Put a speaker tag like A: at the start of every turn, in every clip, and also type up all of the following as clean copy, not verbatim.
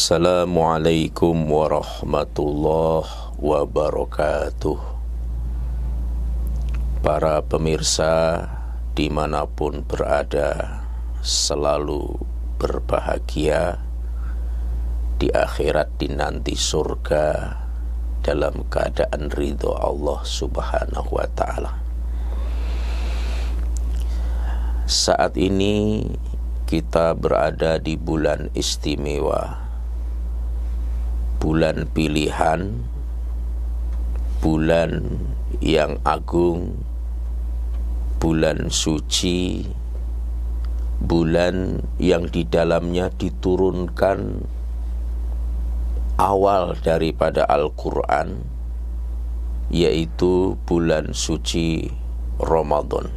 A: Assalamualaikum warahmatullahi wabarakatuh. Para pemirsa dimanapun berada, selalu berbahagia di akhirat, di nanti surga dalam keadaan ridho Allah subhanahu wa ta'ala. Saat ini kita berada di bulan istimewa, bulan pilihan, bulan yang agung, bulan suci, bulan yang di dalamnya diturunkan awal daripada Al-Quran, yaitu bulan suci Ramadan.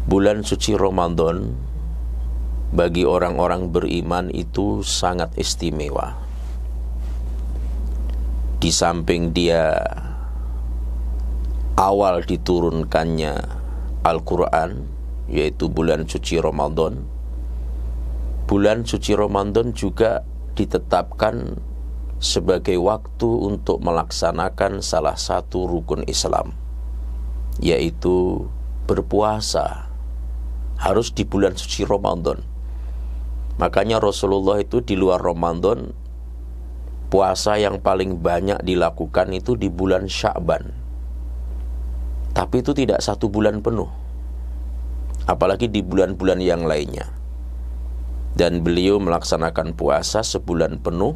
A: Bulan suci Ramadan bagi orang-orang beriman itu sangat istimewa. Di samping dia awal diturunkannya Al-Quran, yaitu bulan suci Ramadan, bulan suci Ramadan juga ditetapkan sebagai waktu untuk melaksanakan salah satu rukun Islam, yaitu berpuasa. Harus di bulan suci Ramadan. Makanya Rasulullah itu di luar Ramadan, puasa yang paling banyak dilakukan itu di bulan Sya'ban. Tapi itu tidak satu bulan penuh, apalagi di bulan-bulan yang lainnya. Dan beliau melaksanakan puasa sebulan penuh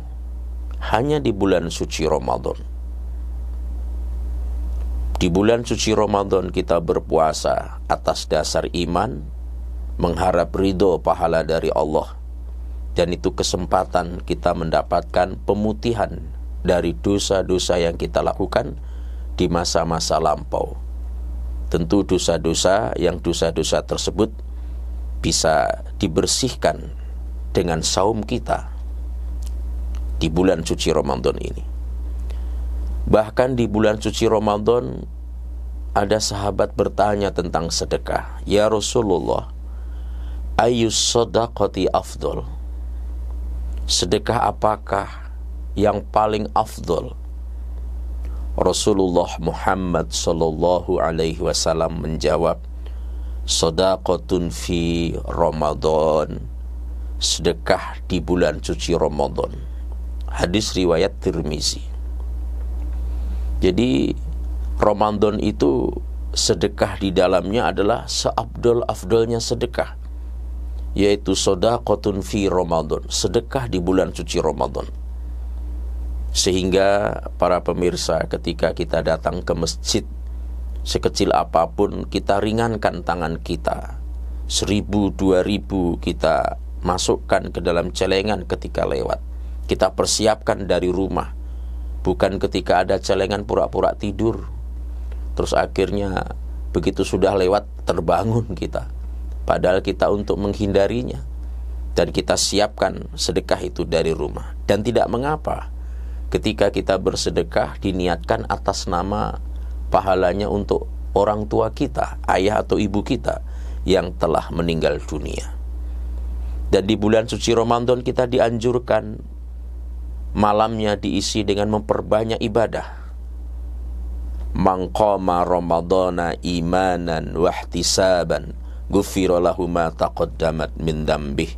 A: hanya di bulan suci Ramadan. Di bulan suci Ramadan kita berpuasa atas dasar iman, mengharap ridho pahala dari Allah, dan itu kesempatan kita mendapatkan pemutihan dari dosa-dosa yang kita lakukan di masa-masa lampau. Tentu dosa-dosa tersebut bisa dibersihkan dengan saum kita di bulan suci Ramadan ini. Bahkan di bulan suci Ramadan ada sahabat bertanya tentang sedekah. Ya Rasulullah, ayyus shadaqati afdol? Sedekah apakah yang paling afdol? Rasulullah Muhammad sallallahu alaihi wasallam menjawab, shadaqatun fi Ramadan, sedekah di bulan suci Ramadan. Hadis riwayat Tirmizi. Jadi Ramadan itu sedekah di dalamnya adalah seafdol-afdolnya sedekah, yaitu shadaqatun fi Ramadan, sedekah di bulan suci Ramadan. Sehingga para pemirsa, ketika kita datang ke masjid, sekecil apapun kita ringankan tangan kita, 1.000, 2.000 kita masukkan ke dalam celengan ketika lewat. Kita persiapkan dari rumah, bukan ketika ada celengan pura-pura tidur, terus akhirnya begitu sudah lewat terbangun kita. Padahal kita untuk menghindarinya, dan kita siapkan sedekah itu dari rumah. Dan tidak mengapa ketika kita bersedekah diniatkan atas nama pahalanya untuk orang tua kita, ayah atau ibu kita yang telah meninggal dunia. Dan di bulan suci Ramadan kita dianjurkan malamnya diisi dengan memperbanyak ibadah. Man qama Ramadana imanan wahtisaban ghufira lahu ma taqaddamat min dzambih.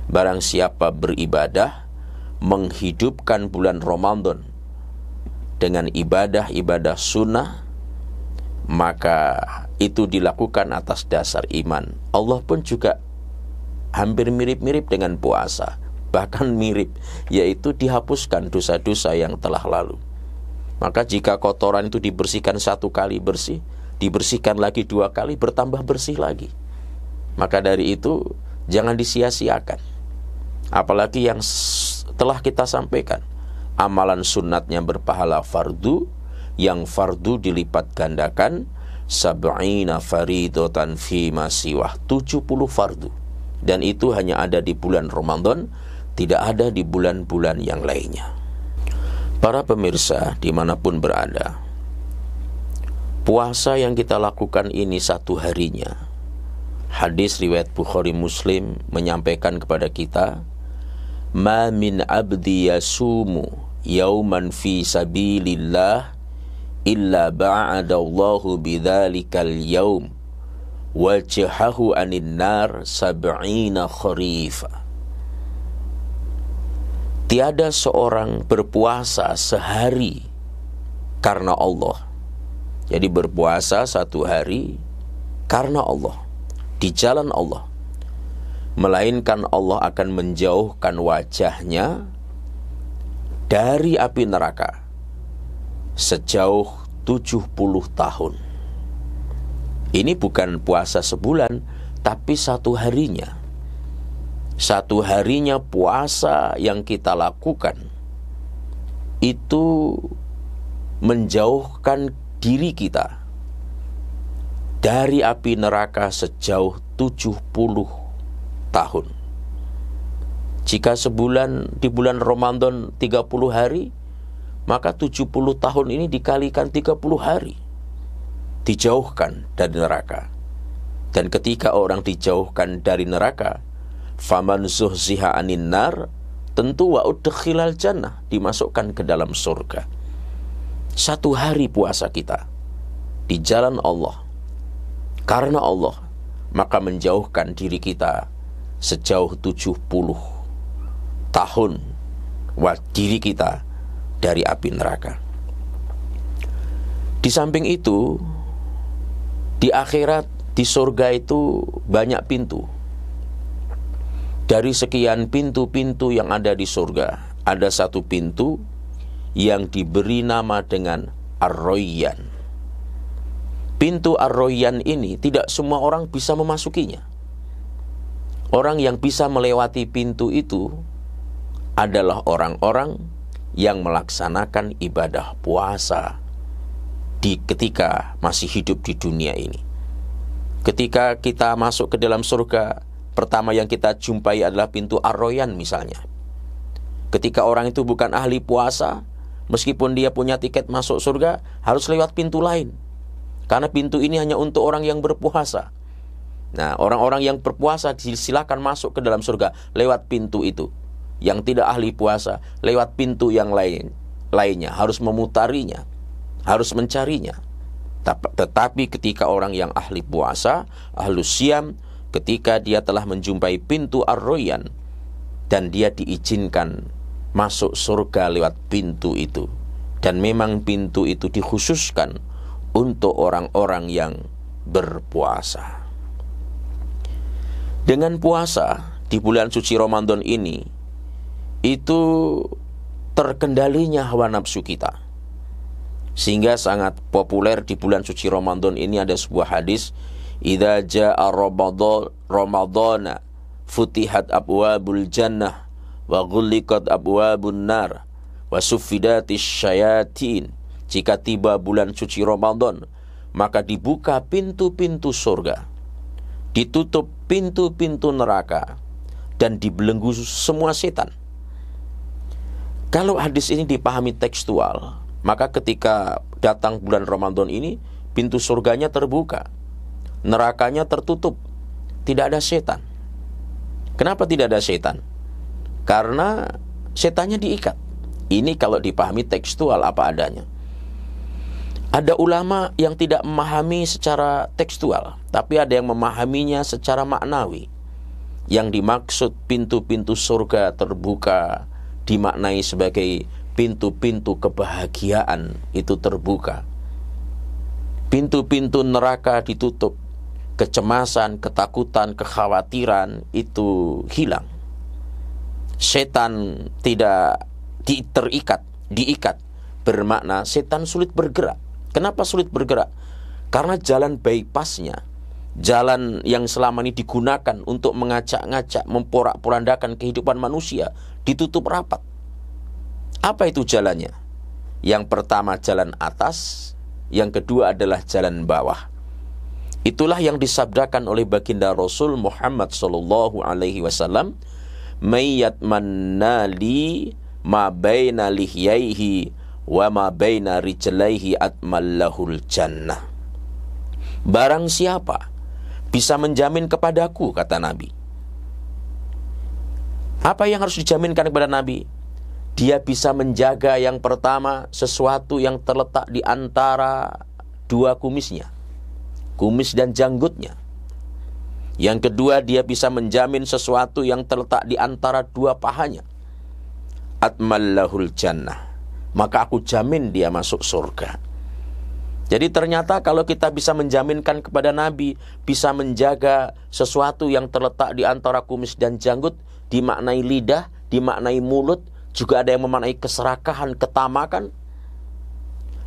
A: Barang siapa beribadah, menghidupkan bulan Ramadan dengan ibadah-ibadah sunnah, maka itu dilakukan atas dasar iman. Allah pun juga hampir mirip-mirip dengan puasa, bahkan mirip, yaitu dihapuskan dosa-dosa yang telah lalu. Maka jika kotoran itu dibersihkan 1 kali bersih, dibersihkan lagi 2 kali, bertambah bersih lagi. Maka dari itu jangan disia-siakan. Apalagi yang telah kita sampaikan, amalan sunnatnya berpahala fardu, yang fardu dilipat gandakan, sab'ina faridatan fima siwah, 70 fardu. Dan itu hanya ada di bulan Ramadan, tidak ada di bulan-bulan yang lainnya. Para pemirsa dimanapun berada, puasa yang kita lakukan ini 1 harinya, hadis riwayat Bukhari Muslim menyampaikan kepada kita, ma min abdi yasumu yauman fi sabilillah illa ba'adallahu bidzalikal yaum wajhahu anin nar sab'ina kharifa. Tiada seorang berpuasa sehari karena Allah. Jadi berpuasa satu hari karena Allah, di jalan Allah, melainkan Allah akan menjauhkan wajahnya dari api neraka sejauh 70 tahun. Ini bukan puasa sebulan, tapi satu harinya. Satu harinya puasa yang kita lakukan itu menjauhkan diri kita dari api neraka sejauh 70 tahun. Jika sebulan, di bulan Ramadan 30 hari, maka 70 tahun ini dikalikan 30 hari, dijauhkan dari neraka. Dan ketika orang dijauhkan dari neraka, faman zuhziha anin nar, tentu wa udkhilal jannah, dimasukkan ke dalam surga. Satu hari puasa kita di jalan Allah karena Allah, maka menjauhkan diri kita sejauh 70 tahun diri kita dari api neraka. Di samping itu, di akhirat, di surga itu banyak pintu. Dari sekian pintu-pintu yang ada di surga, ada satu pintu yang diberi nama dengan Ar-Rayyan. Pintu Ar-Rayyan ini tidak semua orang bisa memasukinya. Orang yang bisa melewati pintu itu adalah orang-orang yang melaksanakan ibadah puasa ketika masih hidup di dunia ini. Ketika kita masuk ke dalam surga, pertama yang kita jumpai adalah pintu Ar-Rayyan misalnya. Ketika orang itu bukan ahli puasa, meskipun dia punya tiket masuk surga, harus lewat pintu lain. Karena pintu ini hanya untuk orang yang berpuasa. Nah, orang-orang yang berpuasa silakan masuk ke dalam surga lewat pintu itu. Yang tidak ahli puasa, lewat pintu yang lainnya, harus memutarinya, harus mencarinya. Tetapi ketika orang yang ahli puasa, ahlus syam, ketika dia telah menjumpai pintu Ar-Rayyan dan dia diizinkan masuk surga lewat pintu itu, dan memang pintu itu dikhususkan untuk orang-orang yang berpuasa. Dengan puasa di bulan suci Ramadan ini, itu terkendalinya hawa nafsu kita. Sehingga sangat populer di bulan suci Ramadan ini ada sebuah hadis, idza jaa Ramadana futihat abwabul jannah wa ghulliqat abwabun nar wa suffidatis syayatin. Jika tiba bulan suci Ramadan, maka dibuka pintu-pintu surga, ditutup pintu-pintu neraka, dan dibelenggu semua setan. Kalau hadis ini dipahami tekstual, maka ketika datang bulan Ramadan ini, pintu surganya terbuka, nerakanya tertutup, tidak ada setan. Kenapa tidak ada setan? Karena setannya diikat. Ini kalau dipahami tekstual apa adanya. Ada ulama yang tidak memahami secara tekstual, tapi ada yang memahaminya secara maknawi. Yang dimaksud pintu-pintu surga terbuka dimaknai sebagai pintu-pintu kebahagiaan itu terbuka. Pintu-pintu neraka ditutup, kecemasan, ketakutan, kekhawatiran itu hilang. Setan tidak diikat, bermakna setan sulit bergerak. Kenapa sulit bergerak? Karena jalan bypassnya, jalan yang selama ini digunakan untuk mengacak-ngacak, memporak-porandakan kehidupan manusia, ditutup rapat. Apa itu jalannya? Yang pertama jalan atas, yang kedua adalah jalan bawah. Itulah yang disabdakan oleh baginda Rasul Muhammad sallallahu alaihi wasallam, "Mayyat mannali ma baina lihyaihi wa ma baina rijlaihi atmallahul jannah." Barang siapa bisa menjamin kepadaku, kata Nabi, Apa yang harus dijaminkan kepada Nabi? Dia bisa menjaga yang pertama sesuatu yang terletak di antara dua kumisnya, kumis dan janggutnya. Yang kedua, dia bisa menjamin sesuatu yang terletak di antara dua pahanya. Atmallahul jannah, maka aku jamin dia masuk surga. Jadi ternyata kalau kita bisa menjaminkan kepada Nabi, bisa menjaga sesuatu yang terletak di antara kumis dan janggut, dimaknai lidah, dimaknai mulut, juga ada yang memaknai keserakahan, ketamakan.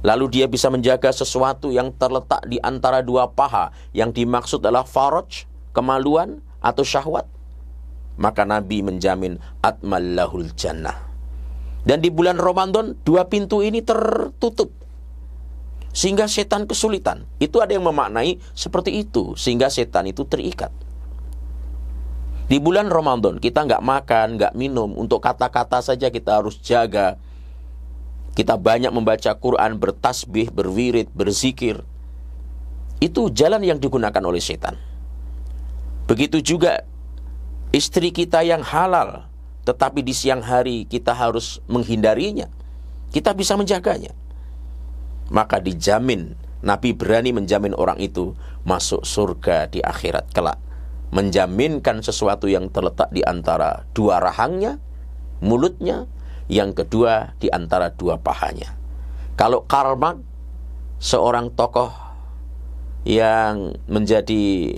A: Lalu dia bisa menjaga sesuatu yang terletak di antara dua paha, yang dimaksud adalah faraj, kemaluan atau syahwat. Maka Nabi menjamin atmallahul jannah. Dan di bulan Ramadan, dua pintu ini tertutup, sehingga setan kesulitan. Itu ada yang memaknai seperti itu, sehingga setan itu terikat. Di bulan Ramadan kita nggak makan, nggak minum. Untuk kata-kata saja kita harus jaga. Kita banyak membaca Quran, bertasbih, berwirid, berzikir. Itu jalan yang digunakan oleh setan. Begitu juga istri kita yang halal, tetapi di siang hari kita harus menghindarinya. Kita bisa menjaganya. Maka dijamin, Nabi berani menjamin orang itu masuk surga di akhirat kelak. Menjaminkan sesuatu yang terletak di antara dua rahangnya, mulutnya, yang kedua di antara dua pahanya. Kalau Karl Marx, seorang tokoh yang menjadi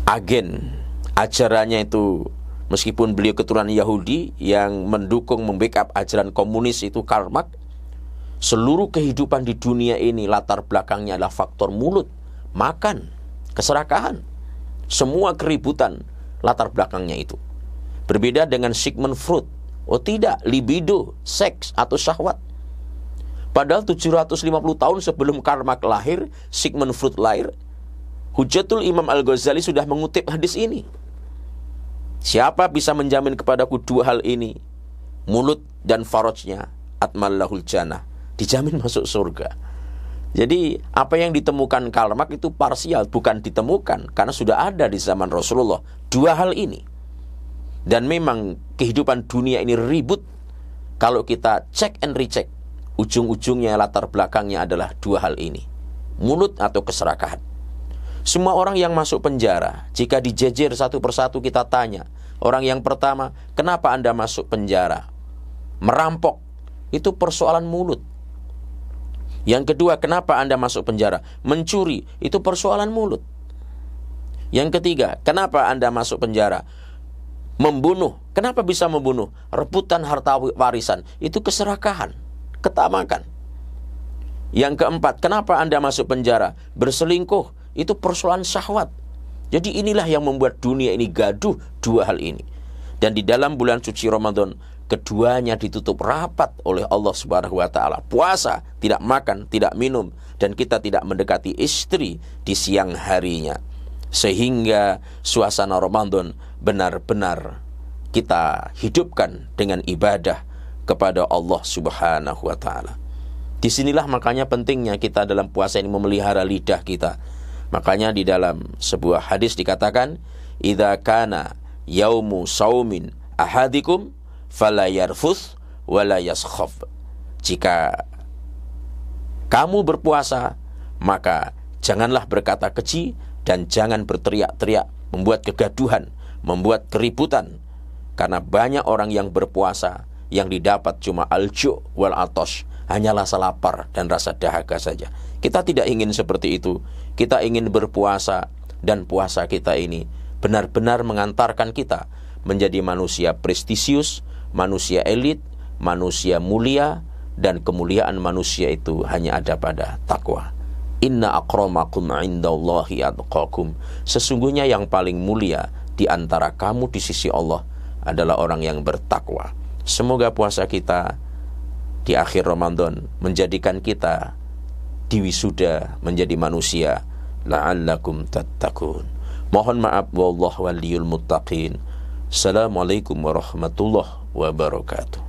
A: agen ajarannya itu, meskipun beliau keturunan Yahudi yang mendukung, membackup ajaran komunis itu Karl Marx, seluruh kehidupan di dunia ini latar belakangnya adalah faktor mulut, makan, keserakahan. Semua keributan latar belakangnya itu. Berbeda dengan Sigmund Freud. Oh tidak, libido, seks atau syahwat. Padahal 750 tahun sebelum Karl Marx lahir, Sigmund Freud lahir, Hujatul Imam Al-Ghazali sudah mengutip hadis ini. Siapa bisa menjamin kepadaku dua hal ini, mulut dan farajnya, atmallahul jannah, dijamin masuk surga. Jadi apa yang ditemukan Karl Marx itu parsial, bukan ditemukan, karena sudah ada di zaman Rasulullah dua hal ini. Dan memang kehidupan dunia ini ribut. Kalau kita cek and recheck, ujung-ujungnya latar belakangnya adalah dua hal ini, mulut atau keserakahan. Semua orang yang masuk penjara, jika dijejer satu persatu kita tanya, orang yang pertama, kenapa Anda masuk penjara? Merampok, itu persoalan mulut. Yang kedua, kenapa Anda masuk penjara? Mencuri, itu persoalan mulut. Yang ketiga, kenapa Anda masuk penjara? Membunuh, kenapa bisa membunuh? Rebutan harta warisan, itu keserakahan, ketamakan. Yang keempat, kenapa Anda masuk penjara? Berselingkuh, itu persoalan syahwat. Jadi inilah yang membuat dunia ini gaduh, dua hal ini. Dan di dalam bulan suci Ramadan, keduanya ditutup rapat oleh Allah Subhanahu wa ta'ala. Puasa, tidak makan, tidak minum, dan kita tidak mendekati istri di siang harinya. Sehingga suasana Ramadan benar-benar kita hidupkan dengan ibadah kepada Allah Subhanahu wa ta'ala. Disinilah makanya pentingnya kita dalam puasa ini memelihara lidah kita. Makanya di dalam sebuah hadis dikatakan, idza kana yaumu saumin ahadikum fala yarfuth wala yaskhaf. Jika kamu berpuasa, maka janganlah berkata keji dan jangan berteriak-teriak, membuat kegaduhan, membuat keributan. Karena banyak orang yang berpuasa yang didapat cuma al-ju' wal atash, hanyalah rasa lapar dan rasa dahaga saja. Kita tidak ingin seperti itu. Kita ingin berpuasa, dan puasa kita ini benar-benar mengantarkan kita menjadi manusia prestisius, manusia elit, manusia mulia, dan kemuliaan manusia itu hanya ada pada takwa. Inna akramakum indallahi atqakum. Sesungguhnya yang paling mulia di antara kamu di sisi Allah adalah orang yang bertakwa. Semoga puasa kita di akhir Ramadan menjadikan kita diwisuda menjadi manusia la'allakum tattaqun. Mohon maaf, wallahu waliyul muttaqin. Assalamualaikum warahmatullahi wabarakatuh.